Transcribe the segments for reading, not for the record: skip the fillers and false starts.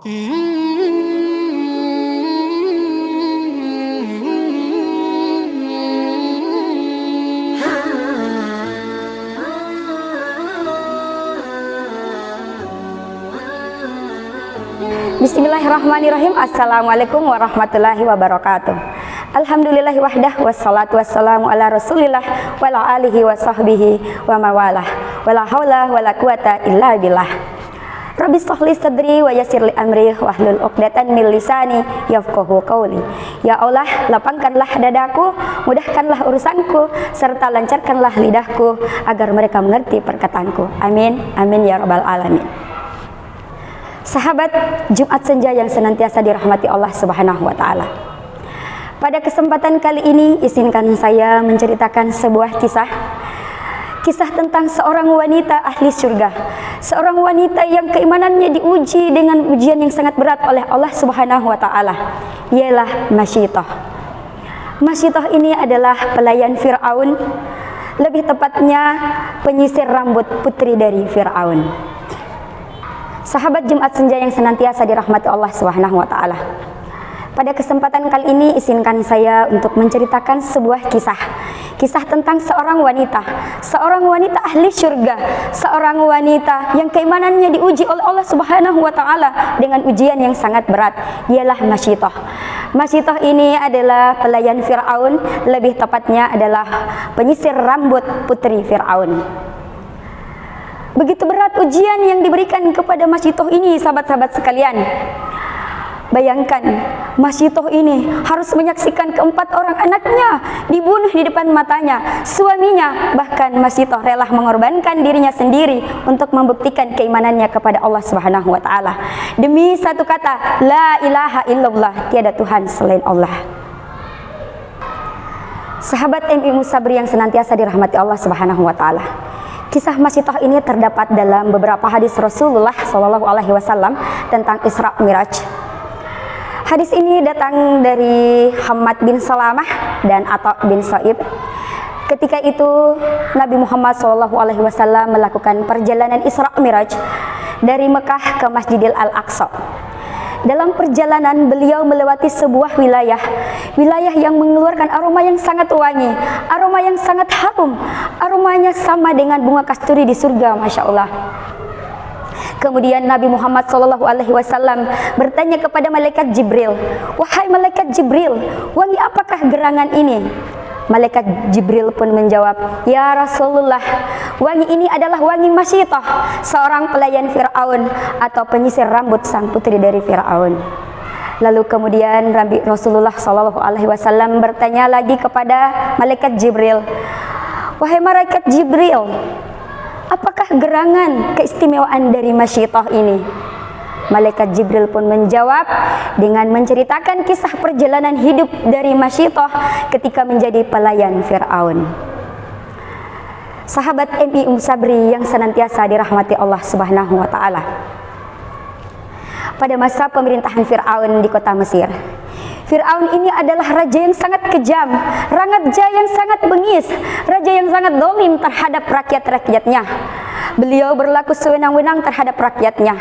Bismillahirrahmanirrahim. Assalamualaikum warahmatullahi wabarakatuh. Alhamdulillahi wahdah wassalatu wassalamu ala rasulillah wa ala alihi wa sahbihi wa mawalah wa la hawla wa la quwata illa billah. Rabbi shrahli sadri wa yassir li amri wahlul 'uqdatam min lisani yafqahu qawli. Ya Allah, lapangkanlah dadaku, mudahkanlah urusanku, serta lancarkanlah lidahku agar mereka mengerti perkataanku. Amin, amin ya rabbal alamin. Sahabat Jumat Senja yang senantiasa dirahmati Allah Subhanahu wa taala. Pada kesempatan kali ini izinkan saya menceritakan sebuah kisah tentang seorang wanita ahli surga. Seorang wanita yang keimanannya diuji dengan ujian yang sangat berat oleh Allah Subhanahu wa taala. Ialah Masyitah. Masyitah ini adalah pelayan Firaun, lebih tepatnya penyisir rambut putri dari Firaun. Sahabat Jumat Senja yang senantiasa dirahmati Allah Subhanahu wa taala. Pada kesempatan kali ini izinkan saya untuk menceritakan sebuah kisah tentang seorang wanita ahli surga, seorang wanita yang keimanannya diuji oleh Allah Subhanahu wa taala dengan ujian yang sangat berat, ialah Masyitah. Masyitah ini adalah pelayan Firaun, lebih tepatnya adalah penyisir rambut putri Firaun. Begitu berat ujian yang diberikan kepada Masyitah ini, sahabat-sahabat sekalian. Bayangkan, Masyitah ini harus menyaksikan keempat orang anaknya dibunuh di depan matanya, suaminya, bahkan Masyitah rela mengorbankan dirinya sendiri untuk membuktikan keimanannya kepada Allah Subhanahu wa taala. Demi satu kata, la ilaha illallah, tiada Tuhan selain Allah. Sahabat MI Musabri yang senantiasa dirahmati Allah Subhanahu wa taala. Kisah Masyitah ini terdapat dalam beberapa hadis Rasulullah SAW tentang Isra Miraj. Hadis ini datang dari Hamad bin Salamah dan Atha bin Sa'ib. Ketika itu Nabi Muhammad SAW melakukan perjalanan Isra Miraj dari Mekah ke Masjidil Al-Aqsa. Dalam perjalanan beliau melewati sebuah wilayah yang mengeluarkan aroma yang sangat wangi, aroma yang sangat harum, aromanya sama dengan bunga kasturi di surga, Masya Allah. Kemudian Nabi Muhammad SAW bertanya kepada malaikat Jibril, "Wahai malaikat Jibril, wangi apakah gerangan ini?" Malaikat Jibril pun menjawab, "Ya Rasulullah, wangi ini adalah wangi Masyitah, seorang pelayan Firaun atau penyisir rambut sang putri dari Firaun." Lalu kemudian Rasulullah SAW bertanya lagi kepada malaikat Jibril, "Wahai malaikat Jibril, apakah gerangan keistimewaan dari Masyitah ini?" Malaikat Jibril pun menjawab dengan menceritakan kisah perjalanan hidup dari Masyitah ketika menjadi pelayan Firaun. Sahabat MI Musabri yang senantiasa dirahmati Allah Subhanahu wa taala. Pada masa pemerintahan Firaun di kota Mesir, Firaun ini adalah raja yang sangat kejam, raja yang sangat bengis, raja yang sangat zalim terhadap rakyat-rakyatnya. Beliau berlaku sewenang-wenang terhadap rakyatnya.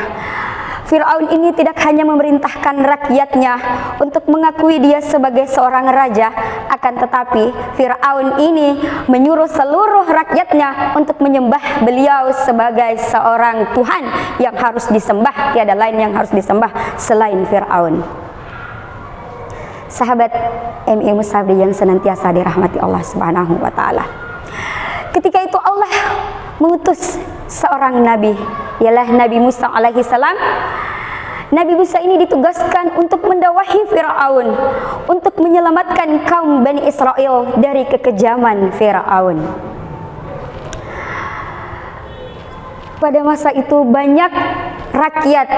Firaun ini tidak hanya memerintahkan rakyatnya untuk mengakui dia sebagai seorang raja, akan tetapi Firaun ini menyuruh seluruh rakyatnya untuk menyembah beliau sebagai seorang Tuhan yang harus disembah, tiada lain yang harus disembah selain Firaun. Sahabat MI Musabri yang senantiasa dirahmati Allah Subhanahu wa taala. Ketika itu Allah mengutus seorang nabi, ialah Nabi Musa alaihi salam. Nabi Musa ini ditugaskan untuk mendakwahi Firaun, untuk menyelamatkan kaum Bani Israel dari kekejaman Firaun. Pada masa itu banyak rakyat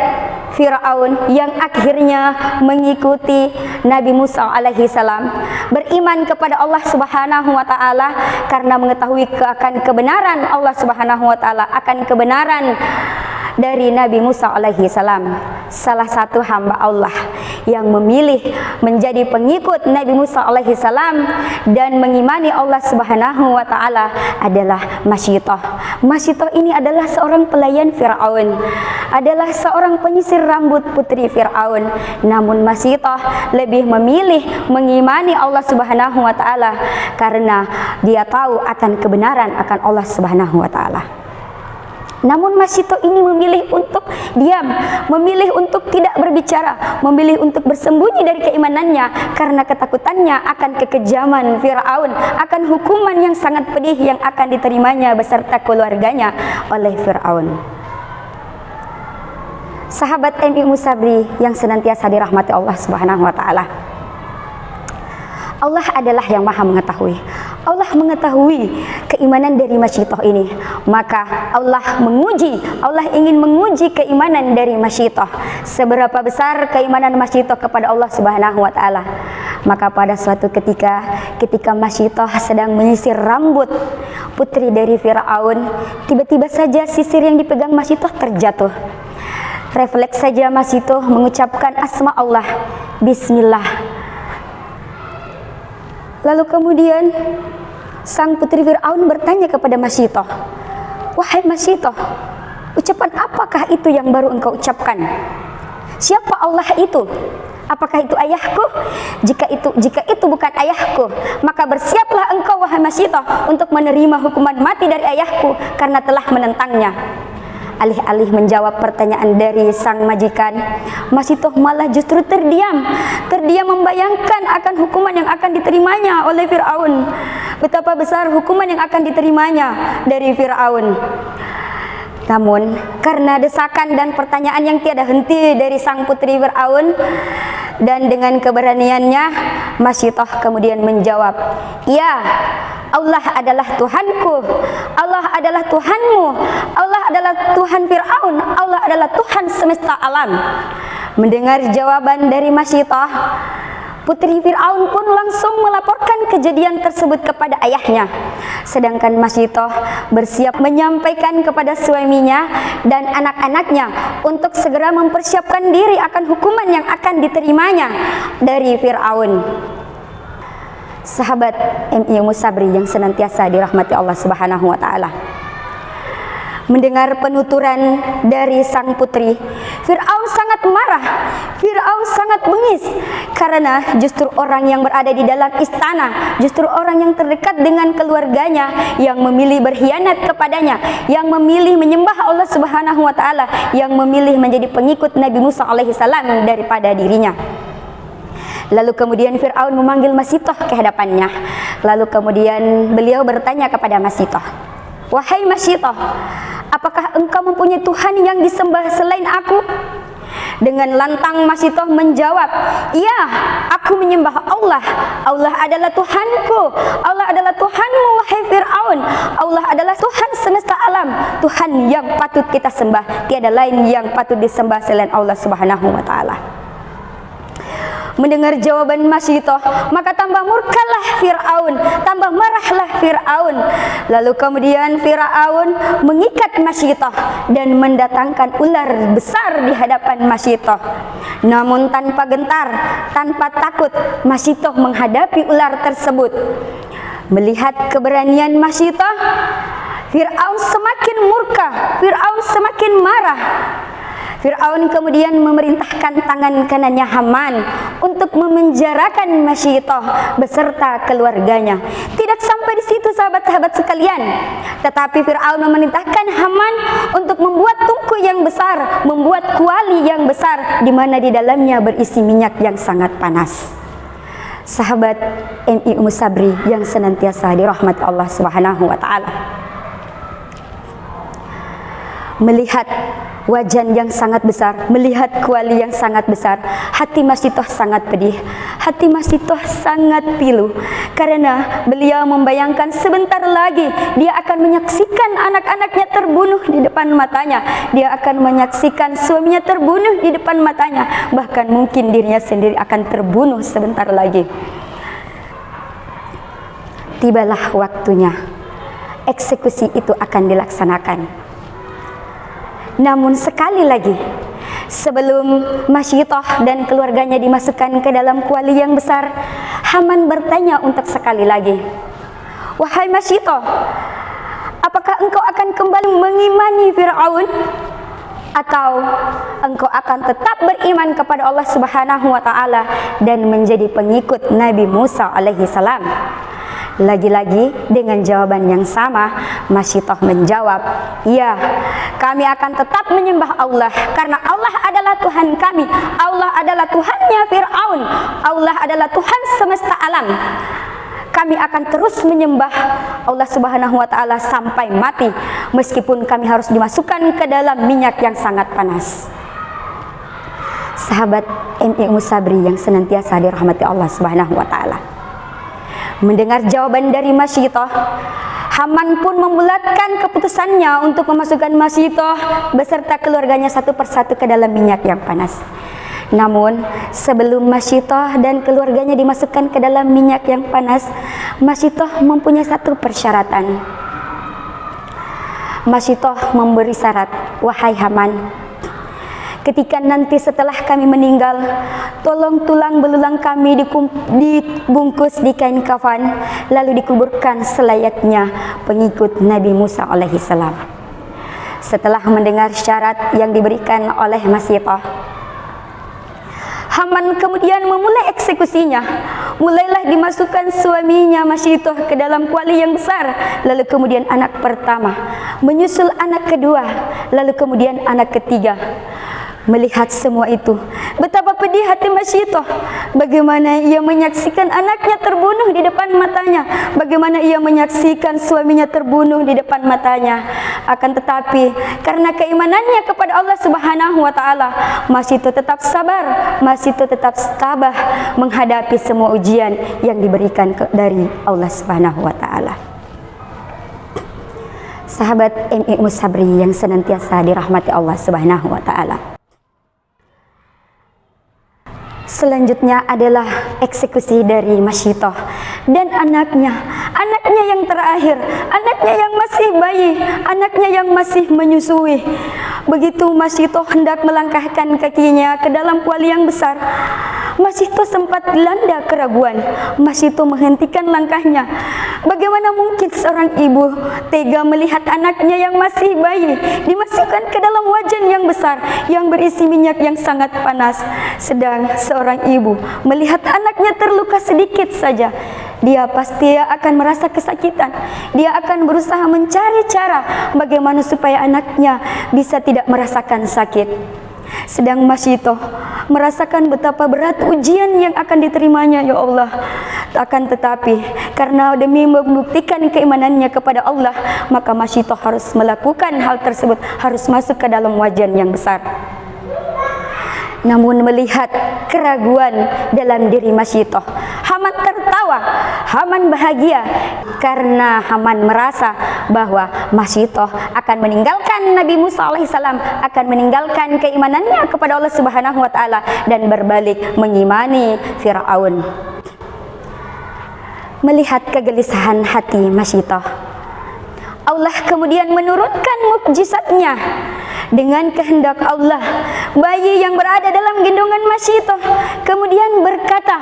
Firaun yang akhirnya mengikuti Nabi Musa alaihi salam, beriman kepada Allah Subhanahu wa taala karena mengetahui akan kebenaran Allah Subhanahu wa taala, akan kebenaran dari Nabi Musa alaihi salam, salah satu hamba Allah yang memilih menjadi pengikut Nabi Musa alaihi salam dan mengimani Allah Subhanahu wa taala adalah Masyitah. Masyitah ini adalah seorang pelayan Firaun, adalah seorang penyisir rambut putri Firaun. Namun Masyitah lebih memilih mengimani Allah Subhanahu wa taala karena dia tahu akan kebenaran akan Allah Subhanahu wa taala. Namun Masyitah ini memilih untuk diam, memilih untuk tidak berbicara, memilih untuk bersembunyi dari keimanannya karena ketakutannya akan kekejaman Firaun, akan hukuman yang sangat pedih yang akan diterimanya beserta keluarganya oleh Firaun. Sahabat MI Musabri yang senantiasa dirahmati Allah Subhanahu wa taala. Allah adalah yang maha mengetahui. Allah mengetahui keimanan dari Masyitah ini. Maka Allah ingin menguji keimanan dari Masyitah. Seberapa besar keimanan Masyitah kepada Allah Subhanahu wa taala. Maka pada suatu ketika Masyitah sedang menyisir rambut putri dari Firaun, tiba-tiba saja sisir yang dipegang Masyitah terjatuh. Refleks saja Masyitah mengucapkan asma Allah, Bismillah. Lalu kemudian sang putri Firaun bertanya kepada Masyitah, "Wahai Masyitah, ucapan apakah itu yang baru engkau ucapkan? Siapa Allah itu? Apakah itu ayahku? Jika itu bukan ayahku, maka bersiaplah engkau wahai Masyitah untuk menerima hukuman mati dari ayahku karena telah menentangnya." Alih-alih menjawab pertanyaan dari sang majikan, Masyitah malah justru terdiam membayangkan akan hukuman yang akan diterimanya oleh Firaun. Betapa besar hukuman yang akan diterimanya dari Firaun. Namun karena desakan dan pertanyaan yang tiada henti dari sang putri Firaun, dan dengan keberaniannya Masyitah kemudian menjawab, "Ya, Allah adalah Tuhanku, Allah adalah Tuhanmu, Allah adalah Tuhan Firaun, Allah adalah Tuhan semesta alam." Mendengar jawaban dari Masyitah, putri Firaun pun langsung melaporkan kejadian tersebut kepada ayahnya. Sedangkan Masyitah bersiap menyampaikan kepada suaminya dan anak-anaknya untuk segera mempersiapkan diri akan hukuman yang akan diterimanya dari Firaun. Sahabat MI Musabri yang senantiasa dirahmati Allah Subhanahu wa taala. Mendengar penuturan dari sang putri, Firaun sangat marah, Firaun sangat bengis karena justru orang yang berada di dalam istana, justru orang yang terdekat dengan keluarganya yang memilih berkhianat kepadanya, yang memilih menyembah Allah Subhanahu wa taala, yang memilih menjadi pengikut Nabi Musa alaihi salam daripada dirinya. Lalu kemudian Firaun memanggil Masyitah ke hadapannya. Lalu kemudian beliau bertanya kepada Masyitah, "Wahai Masyitah, apakah engkau mempunyai Tuhan yang disembah selain aku?" Dengan lantang Masyitah menjawab, "Iya, aku menyembah Allah. Allah adalah Tuhanku, Allah adalah Tuhanmu wahai Firaun. Allah adalah Tuhan semesta alam, Tuhan yang patut kita sembah. Tiada lain yang patut disembah selain Allah Subhanahu wa taala." Mendengar jawaban Masyitah, maka tambah murkalah Firaun, tambah marahlah Firaun. Lalu kemudian Firaun mengikat Masyitah dan mendatangkan ular besar di hadapan Masyitah. Namun tanpa gentar, tanpa takut, Masyitah menghadapi ular tersebut. Melihat keberanian Masyitah, Firaun semakin murka, Firaun semakin marah. Firaun kemudian memerintahkan tangan kanannya Haman untuk memenjarakan Masyitah beserta keluarganya. Tidak sampai di situ sahabat-sahabat sekalian, tetapi Firaun memerintahkan Haman untuk membuat tungku yang besar, membuat kuali yang besar di mana di dalamnya berisi minyak yang sangat panas. Sahabat MI Musabri yang senantiasa dirahmati Allah Subhanahu wa taala. Melihat wajan yang sangat besar, melihat kuali yang sangat besar, hati Masyitah sangat pedih, hati Masyitah sangat pilu, karena beliau membayangkan sebentar lagi dia akan menyaksikan anak-anaknya terbunuh di depan matanya, dia akan menyaksikan suaminya terbunuh di depan matanya, bahkan mungkin dirinya sendiri akan terbunuh sebentar lagi. Tibalah waktunya, eksekusi itu akan dilaksanakan. Namun sekali lagi, sebelum Masyitoh dan keluarganya dimasukkan ke dalam kuali yang besar, Haman bertanya untuk sekali lagi, "Wahai Masyitoh, apakah engkau akan kembali mengimani Fir'aun? Atau engkau akan tetap beriman kepada Allah Subhanahu wa Ta'ala dan menjadi pengikut Nabi Musa alaihi salam?" Lagi-lagi dengan jawaban yang sama, Masyitoh menjawab, "Ya, kami akan tetap menyembah Allah karena Allah adalah Tuhan kami. Allah adalah Tuhannya Fir'aun. Allah adalah Tuhan semesta alam. Kami akan terus menyembah Allah Subhanahu wa Ta'ala sampai mati, meskipun kami harus dimasukkan ke dalam minyak yang sangat panas." Sahabat MI Musabri yang senantiasa dirahmati Allah Subhanahu wa Ta'ala, mendengar jawaban dari Masyitoh, Haman pun membulatkan keputusannya untuk memasukkan Masyitoh beserta keluarganya satu persatu ke dalam minyak yang panas. Namun sebelum Masyitoh dan keluarganya dimasukkan ke dalam minyak yang panas, Masyitoh mempunyai satu persyaratan. Masyitoh memberi syarat, "Wahai Haman, ketika nanti setelah kami meninggal, tolong tulang belulang kami dibungkus di kain kafan, lalu dikuburkan selayaknya pengikut Nabi Musa alaihi salam." Setelah mendengar syarat yang diberikan oleh Masyitoh, Haman kemudian memulai eksekusinya. Mulailah dimasukkan suaminya Masyitoh ke dalam kuali yang besar, lalu kemudian anak pertama, menyusul anak kedua, lalu kemudian anak ketiga. Melihat semua itu, betapa pedih hati Masyitoh. Bagaimana ia menyaksikan anaknya terbunuh di depan matanya, bagaimana ia menyaksikan suaminya terbunuh di depan matanya. Akan tetapi karena keimanannya kepada Allah Subhanahu wa Ta'ala, Masyitoh tetap sabar, Masyitoh tetap tabah menghadapi semua ujian yang diberikan dari Allah Subhanahu wa Ta'ala. Sahabat MI Musabri yang senantiasa dirahmati Allah Subhanahu wa Ta'ala, selanjutnya adalah eksekusi dari Masyitoh dan anaknya yang terakhir, anaknya yang masih bayi, anaknya yang masih menyusui. Begitu Masyitoh hendak melangkahkan kakinya ke dalam kuali yang besar, Masyitoh sempat dilanda keraguan. Masyitoh menghentikan langkahnya. Bagaimana mungkin seorang ibu tega melihat anaknya yang masih bayi dimasukkan ke dalam wajan yang besar yang berisi minyak yang sangat panas. Sedang seorang ibu melihat anaknya terluka sedikit saja, dia pasti akan merasa kesakitan. Dia akan berusaha mencari cara bagaimana supaya anaknya bisa tidak merasakan sakit. Sedang Masyitoh merasakan betapa berat ujian yang akan diterimanya, ya Allah. Akan tetapi karena demi membuktikan keimanannya kepada Allah, maka Masyitoh harus melakukan hal tersebut, harus masuk ke dalam wajan yang besar. Namun melihat keraguan dalam diri Masyitoh, Haman tertawa, Haman bahagia karena Haman merasa bahwa Masyitoh akan meninggalkan Nabi Musa alaihissalam, akan meninggalkan keimanannya kepada Allah Subhanahu wa Ta'ala dan berbalik mengimani Fir'aun. Melihat kegelisahan hati Masyitoh, Allah kemudian menurunkan mukjizatnya. Dengan kehendak Allah, bayi yang berada dalam gendongan Masyitoh kemudian berkata,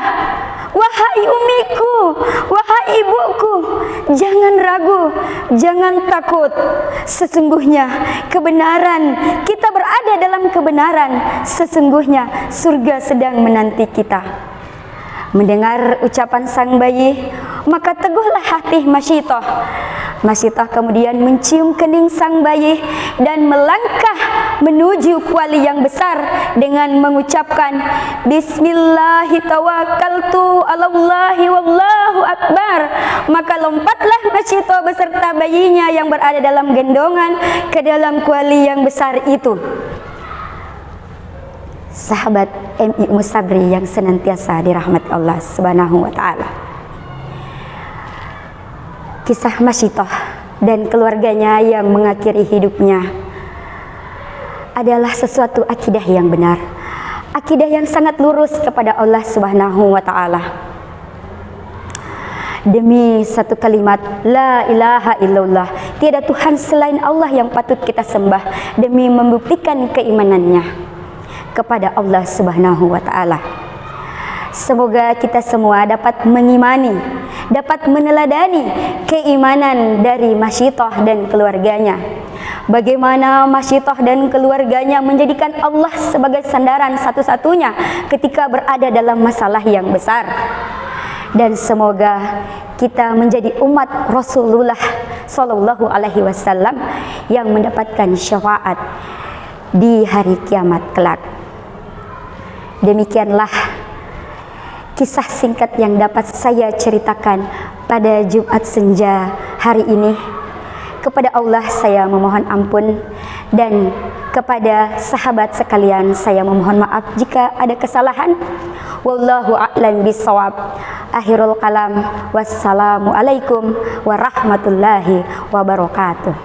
"Wahai umiku, wahai ibuku, jangan ragu, jangan takut. Sesungguhnya kebenaran, kita berada dalam kebenaran. Sesungguhnya surga sedang menanti kita." Mendengar ucapan sang bayi, maka teguhlah hati Masyitoh. Masyitoh kemudian mencium kening sang bayi dan melangkah menuju kuali yang besar dengan mengucapkan, "Bismillahi tawakkaltu 'alallahi wallahu akbar." Maka lompatlah Masyitoh beserta bayinya yang berada dalam gendongan ke dalam kuali yang besar itu. Sahabat MI Musabri yang senantiasa dirahmati Allah Subhanahu wa Ta'ala, kisah Masyitoh dan keluarganya yang mengakhiri hidupnya adalah sesuatu akidah yang benar, akidah yang sangat lurus kepada Allah Subhanahu wa Ta'ala. demi satu kalimat la ilaha illallah, tiada Tuhan selain Allah yang patut kita sembah, demi membuktikan keimanannya kepada Allah Subhanahu wa taala. Semoga kita semua dapat mengimani, dapat meneladani keimanan dari Masyitoh dan keluarganya. Bagaimana Masyitoh dan keluarganya menjadikan Allah sebagai sandaran satu-satunya ketika berada dalam masalah yang besar. Dan semoga kita menjadi umat Rasulullah Shallallahu Alaihi Wasallam yang mendapatkan syafaat di hari kiamat kelak. Demikianlah kisah singkat yang dapat saya ceritakan pada Jumat Senja hari ini. Kepada Allah saya memohon ampun, dan kepada sahabat sekalian saya memohon maaf jika ada kesalahan. Wallahu a'lam bishawab. Akhirul kalam. Wassalamualaikum warahmatullahi wabarakatuh.